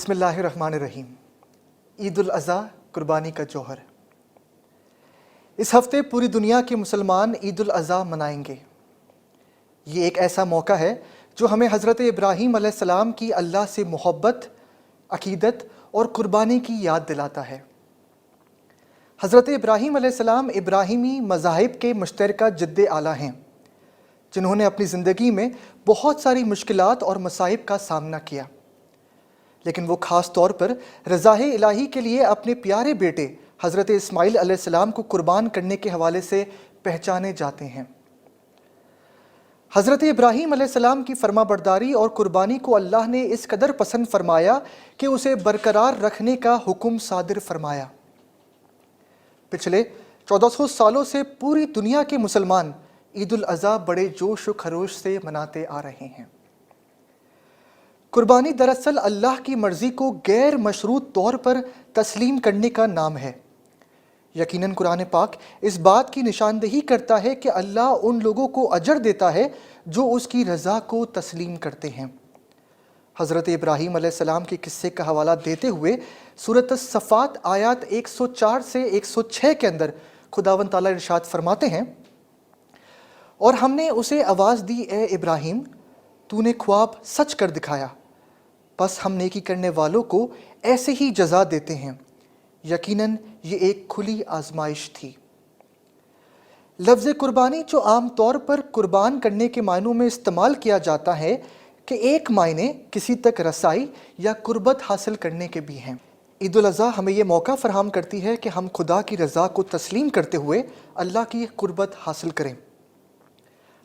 بسم اللہ الرحمن الرحیم۔ عید الاضحیٰ قربانی کا جوہر۔ اس ہفتے پوری دنیا کے مسلمان عید الاضحیٰ منائیں گے۔ یہ ایک ایسا موقع ہے جو ہمیں حضرت ابراہیم علیہ السلام کی اللہ سے محبت، عقیدت اور قربانی کی یاد دلاتا ہے۔ حضرت ابراہیم علیہ السلام ابراہیمی مذاہب کے مشترکہ جد اعلیٰ ہیں، جنہوں نے اپنی زندگی میں بہت ساری مشکلات اور مصائب کا سامنا کیا، لیکن وہ خاص طور پر رضائے الہی کے لیے اپنے پیارے بیٹے حضرت اسماعیل علیہ السلام کو قربان کرنے کے حوالے سے پہچانے جاتے ہیں۔ حضرت ابراہیم علیہ السلام کی فرما برداری اور قربانی کو اللہ نے اس قدر پسند فرمایا کہ اسے برقرار رکھنے کا حکم صادر فرمایا۔ پچھلے 1400 سالوں سے پوری دنیا کے مسلمان عید الاضحیٰ بڑے جوش و خروش سے مناتے آ رہے ہیں۔ قربانی دراصل اللہ کی مرضی کو غیر مشروط طور پر تسلیم کرنے کا نام ہے۔ یقیناً قرآن پاک اس بات کی نشاندہی کرتا ہے کہ اللہ ان لوگوں کو اجر دیتا ہے جو اس کی رضا کو تسلیم کرتے ہیں۔ حضرت ابراہیم علیہ السلام کے قصے کا حوالہ دیتے ہوئے سورۃ الصفات آیات 104 سے 106 کے اندر خداوند تعالیٰ ارشاد فرماتے ہیں، اور ہم نے اسے آواز دی، اے ابراہیم، تو نے خواب سچ کر دکھایا، بس ہم نیکی کرنے والوں کو ایسے ہی جزا دیتے ہیں، یقیناً یہ ایک کھلی آزمائش تھی۔ لفظ قربانی جو عام طور پر قربان کرنے کے معنوں میں استعمال کیا جاتا ہے کہ ایک معنی کسی تک رسائی یا قربت حاصل کرنے کے بھی ہیں۔ عید الاضحیٰ ہمیں یہ موقع فراہم کرتی ہے کہ ہم خدا کی رضا کو تسلیم کرتے ہوئے اللہ کی قربت حاصل کریں۔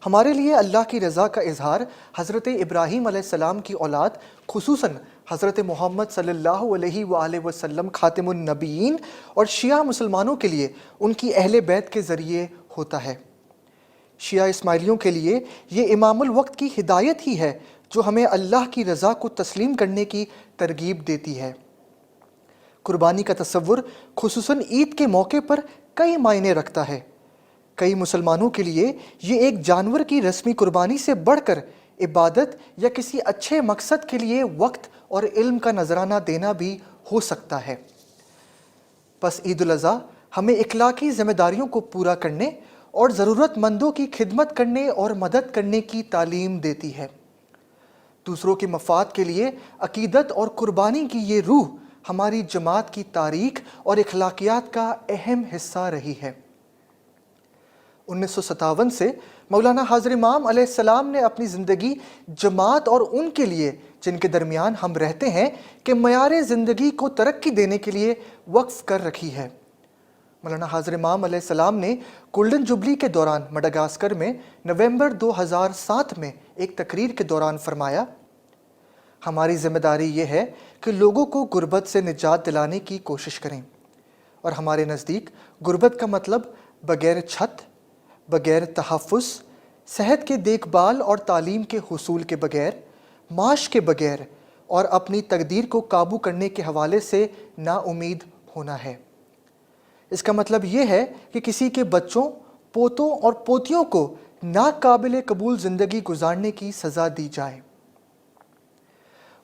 ہمارے لیے اللہ کی رضا کا اظہار حضرت ابراہیم علیہ السلام کی اولاد خصوصاً حضرت محمد صلی اللہ علیہ وآلہ وسلم خاتم النبیین اور شیعہ مسلمانوں کے لیے ان کی اہل بیت کے ذریعے ہوتا ہے۔ شیعہ اسماعیلیوں کے لیے یہ امام الوقت کی ہدایت ہی ہے جو ہمیں اللہ کی رضا کو تسلیم کرنے کی ترغیب دیتی ہے۔ قربانی کا تصور خصوصاً عید کے موقع پر کئی معنی رکھتا ہے۔ کئی مسلمانوں کے لیے یہ ایک جانور کی رسمی قربانی سے بڑھ کر عبادت یا کسی اچھے مقصد کے لیے وقت اور علم کا نذرانہ دینا بھی ہو سکتا ہے۔ بس عید الاضحیٰ ہمیں اخلاقی ذمہ داریوں کو پورا کرنے اور ضرورت مندوں کی خدمت کرنے اور مدد کرنے کی تعلیم دیتی ہے۔ دوسروں کے مفاد کے لیے عقیدت اور قربانی کی یہ روح ہماری جماعت کی تاریخ اور اخلاقیات کا اہم حصہ رہی ہے۔ 1957 سے مولانا حاضر امام علیہ السلام نے اپنی زندگی جماعت اور ان کے لیے جن کے درمیان ہم رہتے ہیں کہ معیار زندگی کو ترقی دینے کے لیے وقف کر رکھی ہے۔ مولانا حاضر امام علیہ السلام نے گولڈن جوبلی کے دوران مڈغاسکر میں نومبر 2007 میں ایک تقریر کے دوران فرمایا، ہماری ذمہ داری یہ ہے کہ لوگوں کو غربت سے نجات دلانے کی کوشش کریں، اور ہمارے نزدیک غربت کا مطلب بغیر چھت، بغیر تحفظ، صحت کے دیکھ بھال اور تعلیم کے حصول کے بغیر، معاش کے بغیر اور اپنی تقدیر کو قابو کرنے کے حوالے سے نا امید ہونا ہے۔ اس کا مطلب یہ ہے کہ کسی کے بچوں، پوتوں اور پوتیوں کو ناقابل قبول زندگی گزارنے کی سزا دی جائے۔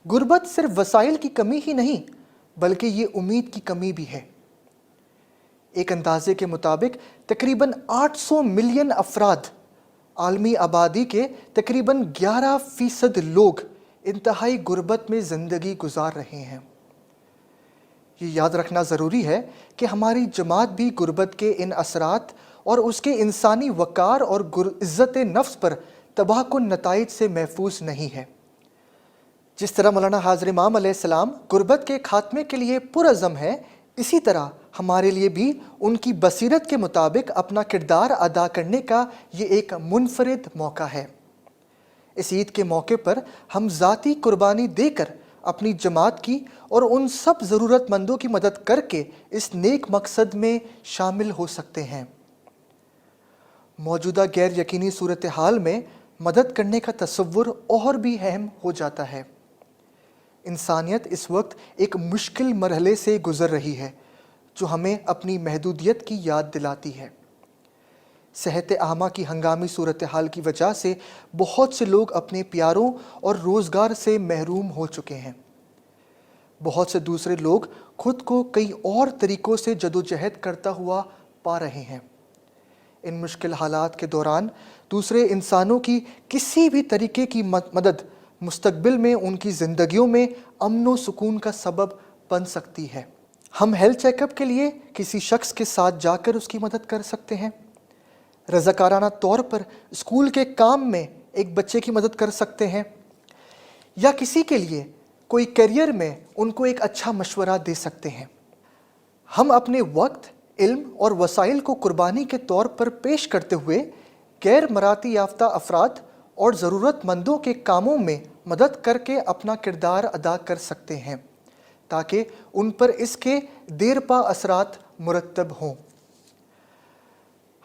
غربت صرف وسائل کی کمی ہی نہیں بلکہ یہ امید کی کمی بھی ہے۔ ایک اندازے کے مطابق تقریباً 800 ملین افراد، عالمی آبادی کے تقریباً 11% لوگ انتہائی غربت میں زندگی گزار رہے ہیں۔ یہ یاد رکھنا ضروری ہے کہ ہماری جماعت بھی غربت کے ان اثرات اور اس کے انسانی وقار اور عزت نفس پر تباہ کن نتائج سے محفوظ نہیں ہے۔ جس طرح مولانا حاضر امام علیہ السلام غربت کے خاتمے کے لیے پرعزم ہے، اسی طرح ہمارے لیے بھی ان کی بصیرت کے مطابق اپنا کردار ادا کرنے کا یہ ایک منفرد موقع ہے۔ اس عید کے موقع پر ہم ذاتی قربانی دے کر اپنی جماعت کی اور ان سب ضرورت مندوں کی مدد کر کے اس نیک مقصد میں شامل ہو سکتے ہیں۔ موجودہ غیر یقینی صورتحال میں مدد کرنے کا تصور اور بھی اہم ہو جاتا ہے۔ انسانیت اس وقت ایک مشکل مرحلے سے گزر رہی ہے جو ہمیں اپنی محدودیت کی یاد دلاتی ہے۔ صحت عامہ کی ہنگامی صورتحال کی وجہ سے بہت سے لوگ اپنے پیاروں اور روزگار سے محروم ہو چکے ہیں۔ بہت سے دوسرے لوگ خود کو کئی اور طریقوں سے جدوجہد کرتا ہوا پا رہے ہیں۔ ان مشکل حالات کے دوران دوسرے انسانوں کی کسی بھی طریقے کی مدد مستقبل میں ان کی زندگیوں میں امن و سکون کا سبب بن سکتی ہے۔ ہم ہیلتھ چیک اپ کے لیے کسی شخص کے ساتھ جا کر اس کی مدد کر سکتے ہیں، رضاکارانہ طور پر اسکول کے کام میں ایک بچے کی مدد کر سکتے ہیں، یا کسی کے لیے کوئی کیریئر میں ان کو ایک اچھا مشورہ دے سکتے ہیں۔ ہم اپنے وقت، علم اور وسائل کو قربانی کے طور پر پیش کرتے ہوئے غیر مراعاتی یافتہ افراد اور ضرورت مندوں کے کاموں میں مدد کر کے اپنا کردار ادا کر سکتے ہیں تاکہ ان پر اس کے دیر پا اثرات مرتب ہوں۔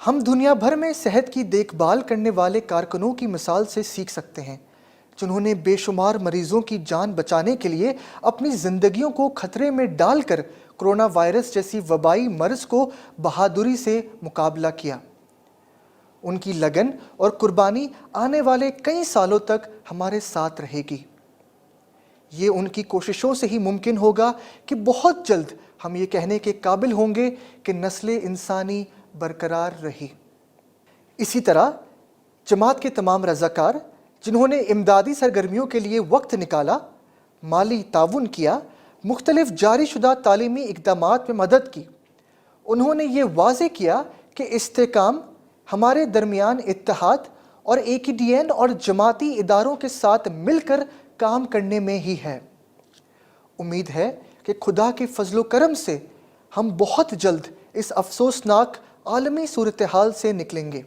ہم دنیا بھر میں صحت کی دیکھ بھال کرنے والے کارکنوں کی مثال سے سیکھ سکتے ہیں جنہوں نے بے شمار مریضوں کی جان بچانے کے لیے اپنی زندگیوں کو خطرے میں ڈال کر کرونا وائرس جیسی وبائی مرض کو بہادری سے مقابلہ کیا۔ ان کی لگن اور قربانی آنے والے کئی سالوں تک ہمارے ساتھ رہے گی۔ یہ ان کی کوششوں سے ہی ممکن ہوگا کہ بہت جلد ہم یہ کہنے کے قابل ہوں گے کہ نسل انسانی برقرار رہی۔ اسی طرح جماعت کے تمام رضاکار جنہوں نے امدادی سرگرمیوں کے لیے وقت نکالا، مالی تعاون کیا، مختلف جاری شدہ تعلیمی اقدامات میں مدد کی، انہوں نے یہ واضح کیا کہ استحکام ہمارے درمیان اتحاد اور AKDN اور جماعتی اداروں کے ساتھ مل کر کام کرنے میں ہی ہے۔ امید ہے کہ خدا کے فضل و کرم سے ہم بہت جلد اس افسوسناک عالمی صورتحال سے نکلیں گے۔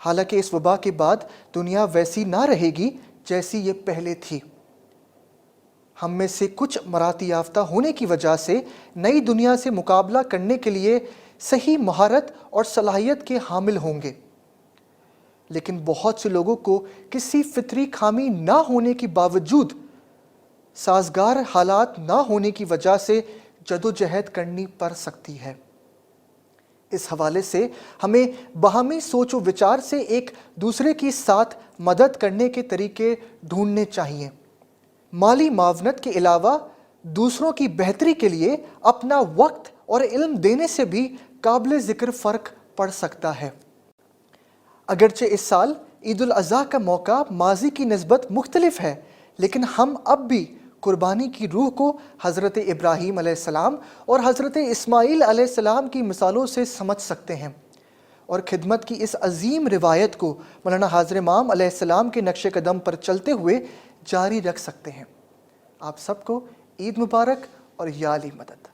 حالانکہ اس وبا کے بعد دنیا ویسی نہ رہے گی جیسی یہ پہلے تھی۔ ہم میں سے کچھ مراعاتی یافتہ ہونے کی وجہ سے نئی دنیا سے مقابلہ کرنے کے لیے صحیح مہارت اور صلاحیت کے حامل ہوں گے، لیکن بہت سے لوگوں کو کسی فطری خامی نہ ہونے کے باوجود سازگار حالات نہ ہونے کی وجہ سے جدوجہد کرنی پڑ سکتی ہے۔ اس حوالے سے ہمیں باہمی سوچ و وچار سے ایک دوسرے کی ساتھ مدد کرنے کے طریقے ڈھونڈنے چاہیے۔ مالی معاونت کے علاوہ دوسروں کی بہتری کے لیے اپنا وقت اور علم دینے سے بھی قابل ذکر فرق پڑ سکتا ہے۔ اگرچہ اس سال عید الاضحیٰ کا موقع ماضی کی نسبت مختلف ہے، لیکن ہم اب بھی قربانی کی روح کو حضرت ابراہیم علیہ السلام اور حضرت اسماعیل علیہ السلام کی مثالوں سے سمجھ سکتے ہیں، اور خدمت کی اس عظیم روایت کو مولانا حاضر امام علیہ السلام کے نقش قدم پر چلتے ہوئے جاری رکھ سکتے ہیں۔ آپ سب کو عید مبارک اور یا علی مدد۔